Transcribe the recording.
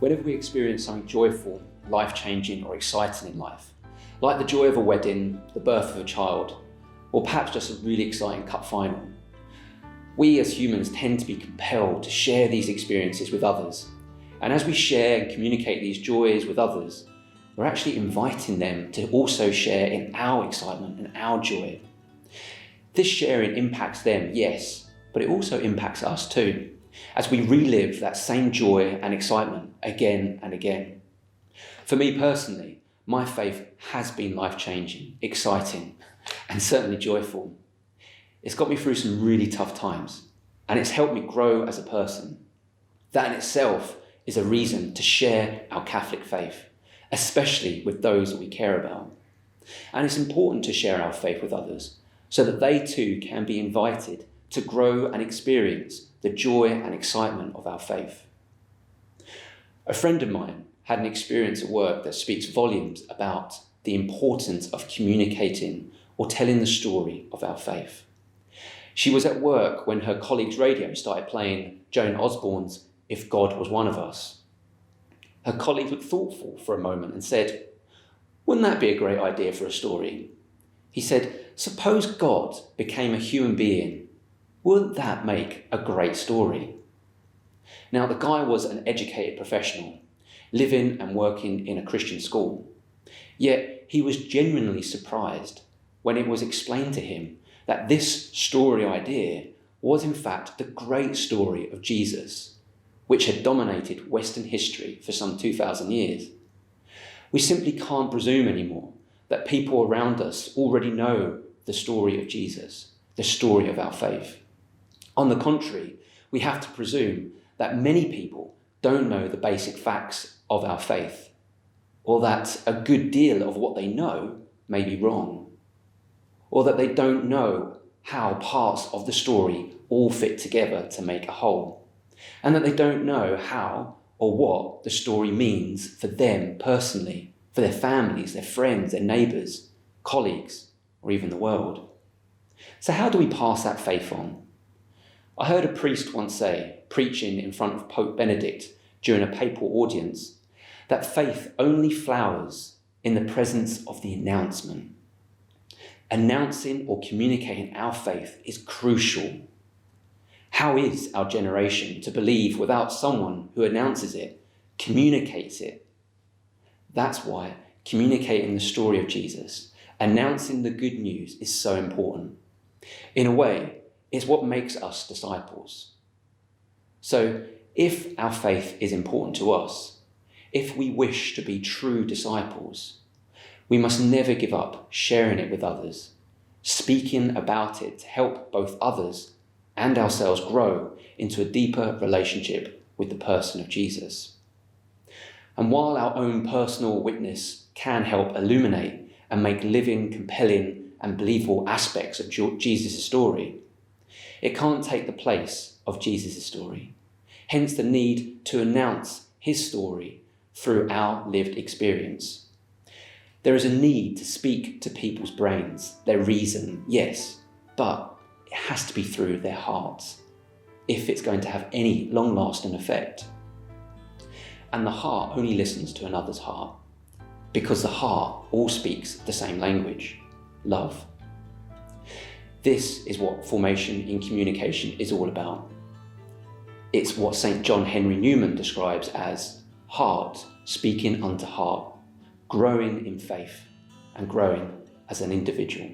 Whenever we experience something joyful, life-changing or exciting in life, like the joy of a wedding, the birth of a child, or perhaps just a really exciting cup final, we as humans tend to be compelled to share these experiences with others. And as we share and communicate these joys with others, we're actually inviting them to also share in our excitement and our joy. This sharing impacts them, yes, but it also impacts us too, as we relive that same joy and excitement again and again. For me personally, my faith has been life-changing, exciting, and certainly joyful. It's got me through some really tough times, and it's helped me grow as a person. That in itself is a reason to share our Catholic faith, especially with those that we care about. And it's important to share our faith with others so that they too can be invited to grow and experience the joy and excitement of our faith. A friend of mine had an experience at work that speaks volumes about the importance of communicating or telling the story of our faith. She was at work when her colleague's radio started playing Joan Osborne's "If God Was One of Us." Her colleague looked thoughtful for a moment and said, "Wouldn't that be a great idea for a story?" He said, "Suppose God became a human being. Wouldn't that make a great story?" Now, the guy was an educated professional, living and working in a Christian school. Yet he was genuinely surprised when it was explained to him that this story idea was in fact the great story of Jesus, which had dominated Western history for some 2,000 years. We simply can't presume anymore that people around us already know the story of Jesus, the story of our faith. On the contrary, we have to presume that many people don't know the basic facts of our faith, or that a good deal of what they know may be wrong, or that they don't know how parts of the story all fit together to make a whole, and that they don't know how or what the story means for them personally, for their families, their friends, their neighbours, colleagues, or even the world. So how do we pass that faith on? I heard a priest once say, preaching in front of Pope Benedict during a papal audience, that faith only flowers in the presence of the announcement. Announcing or communicating our faith is crucial. How is our generation to believe without someone who announces it, communicates it? That's why communicating the story of Jesus, announcing the good news, is so important. In a way, it's what makes us disciples. So if our faith is important to us, if we wish to be true disciples, we must never give up sharing it with others, speaking about it to help both others and ourselves grow into a deeper relationship with the person of Jesus. And while our own personal witness can help illuminate and make living, compelling and believable aspects of Jesus' story, it can't take the place of Jesus' story. Hence the need to announce his story through our lived experience. There is a need to speak to people's brains, their reason, yes, but it has to be through their hearts if it's going to have any long-lasting effect. And the heart only listens to another's heart because the heart all speaks the same language, love. This is what formation in communication is all about. It's what St. John Henry Newman describes as heart speaking unto heart, growing in faith and growing as an individual.